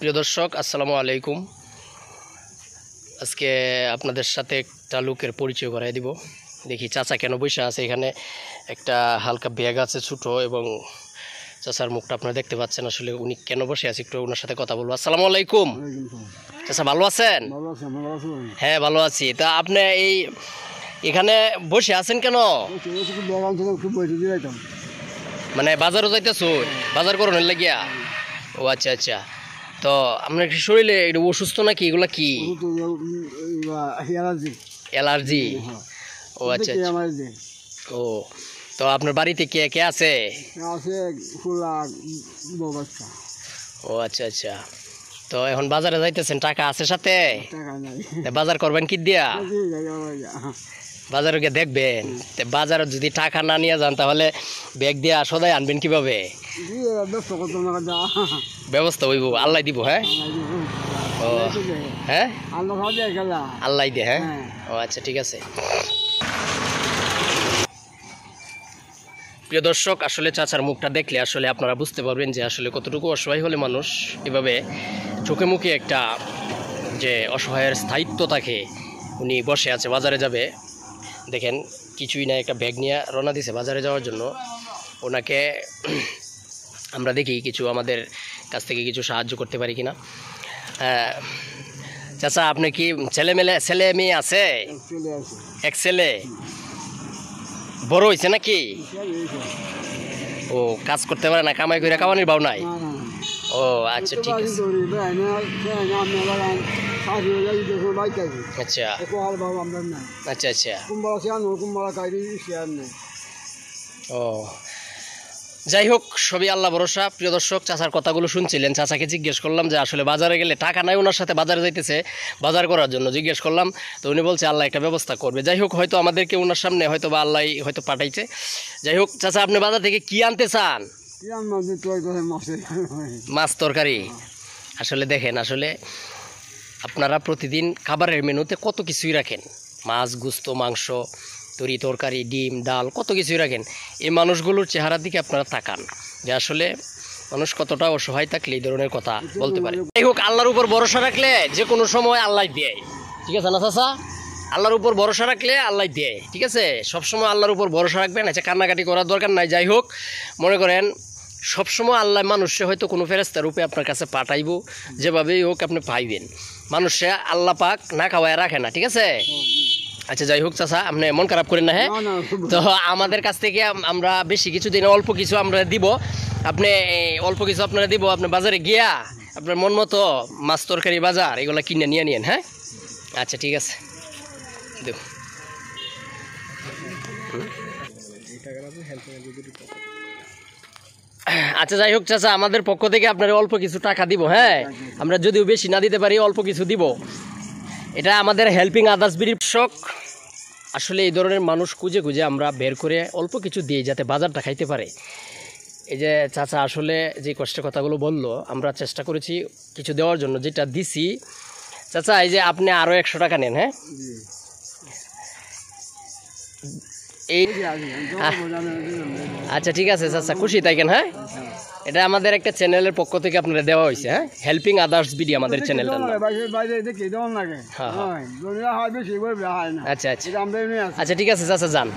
প্রিয় দর্শক, আসসালামু আলাইকুম। আজকে আপনাদের সাথে একটা লোকের পরিচয় করাই দিব। দেখি চাচা কেন বসে আছে এখানে। একটা হালকা ব্যাগ আছে ছোটো, এবং চাচার মুখটা আপনারা দেখতে পাচ্ছেন। আসলে উনি কেন বসে আছে একটু ওনার সাথে কথা বলবো। আসসালামু আলাইকুম চাচা, ভালো আছেন? হ্যাঁ, ভালো আছি। তা আপনি এই এখানে বসে আছেন কেন? মানে বাজারও যাইতেছ? বাজার করুন লাগিয়া? ও আচ্ছা আচ্ছা। তো আপনার কি শরীরে এটা অসুস্থ নাকি? এগুলা কি অ্যালার্জি? ও আচ্ছা আচ্ছা। ও, তো আপনার বাড়িতে কে কে আছে? ও আচ্ছা আচ্ছা। তো এখন বাজারে যাইতেছেন, টাকা আছে সাথে? বাজার করবেন কি দিয়া? বাজারে গিয়ে দেখবেন। বাজারে যদি টাকা না নিয়ে যান তাহলে ব্যাগ দিয়ে সদাই আনবেন কিভাবে? ব্যবস্থা হইব, আল্লাহ দিব। হ্যাঁ, ও হ্যাঁ, আল্লাহ দে। হ্যাঁ, ও আচ্ছা, ঠিক আছে। প্রিয় দর্শক, আসলে চাচার মুখটা দেখলে আসলে আপনারা বুঝতে পারবেন যে আসলে কতটুকু অসহায় হলে মানুষ এভাবে চোখে মুখে একটা যে অসহায়ের স্থায়িত্ব থাকে। উনি বসে আছে, বাজারে যাবে। দেখেন, কিছুই না, একটা ব্যাগ নিয়ে রওনা দিছে বাজারে যাওয়ার জন্য। ওনাকে আমরা দেখি কিছু আমাদের কাছ থেকে কিছু সাহায্য করতে পারি কিনা। চাচা, আপনি কি ছেলে মেয়ে আছে? এক ছেলে। বড় হয়েছে নাকি? ও, কাজ করতে পারে না, কামাই করে খাওয়ানোর ভাও নাই? ও আচ্ছা, ঠিক আছে। আচ্ছা আচ্ছা আচ্ছা। ও, যাই হোক, সবই আল্লাহ ভরসা। প্রিয় দর্শক, চাচার কথাগুলো শুনছিলেন। চাচাকে জিজ্ঞেস করলাম যে আসলে বাজারে গেলে টাকা নাই ওনার সাথে, বাজারে যাইতেছে বাজার করার জন্য জিজ্ঞেস করলাম। তো উনি বলছে আল্লাহ একটা ব্যবস্থা করবে। যাই হোক, হয়তো আমাদেরকে ওনার সামনে হয়তো বা আল্লাহ হয়তো পাঠাইছে। যাই হোক চাচা, আপনি বাজার থেকে কি আনতে চান? মাছ তরকারি। আসলে দেখেন, আসলে আপনারা প্রতিদিন খাবারের মেনুতে কত কিছুই রাখেন, মাছ, গোস্ত, মাংস, তরি তরকারি, ডিম, ডাল, কত কিছুই রাখেন। এই মানুষগুলোর চেহারার দিকে আপনারা তাকান যে আসলে মানুষ কতটা অসহায় থাকলে এই ধরনের কথা বলতে পারে। যাই হোক, আল্লাহর উপর ভরসা রাখলে যে কোনো সময় আল্লাহ দেয়, ঠিক আছে না চাচা? আল্লাহর উপর ভরসা রাখলে আল্লাহ দেয়, ঠিক আছে? সবসময় আল্লাহর উপর ভরসা রাখবেন। আচ্ছা, কান্নাকাটি করার দরকার নাই। যাই হোক, মনে করেন সবসময় আল্লাহ মানুষে হয়তো কোনো ফেরেস্তার রূপে আপনার কাছে পাঠাইব, যেভাবেই হোক আপনি পাইবেন। মানুষে আল্লাহ পাক না খাওয়ায় রাখে না, ঠিক আছে? আচ্ছা, যাই হোক চাচা, আপনি মন খারাপ করেন না। হ্যাঁ, তো আমাদের কাছ থেকে আমরা বেশি কিছু দিন, অল্প কিছু আমরা দিব। আপনি অল্প কিছু আপনারা দিব, আপনি বাজারে গিয়া আপনার মন মতো মাছ তরকারি বাজার এগুলো কিনে নিয়ে নিন। হ্যাঁ, আচ্ছা, ঠিক আছে। আচ্ছা, যাই হোক চাচা, আমাদের পক্ষ থেকে আপনার অল্প কিছু টাকা দিব। হ্যাঁ, আমরা যদিও বেশি না দিতে পারি, অল্প কিছু দিব। এটা আমাদের হেল্পিং আদার্স বিডির শখ। আসলে এই ধরনের মানুষ খুঁজে খুঁজে আমরা বের করে অল্প কিছু দিই যাতে বাজারটা খাইতে পারে। এই যে চাচা আসলে যে কষ্টের কথাগুলো বললো, আমরা চেষ্টা করেছি কিছু দেওয়ার জন্য, যেটা দিছি। চাচা, এই যে আপনি আরও 100 টাকা নেন। হ্যাঁ, এই আচ্ছা, ঠিক আছে চাচা, খুশি থাকেন। হ্যাঁ, এটা আমাদের একটা চ্যানেলের পক্ষ থেকে আপনারা দেওয়া হয়েছে। হ্যাঁ, হেল্পিং আদার্স বিডি আমাদের চ্যানেলটা। আচ্ছা আচ্ছা আচ্ছা, ঠিক আছে চাচা, যান।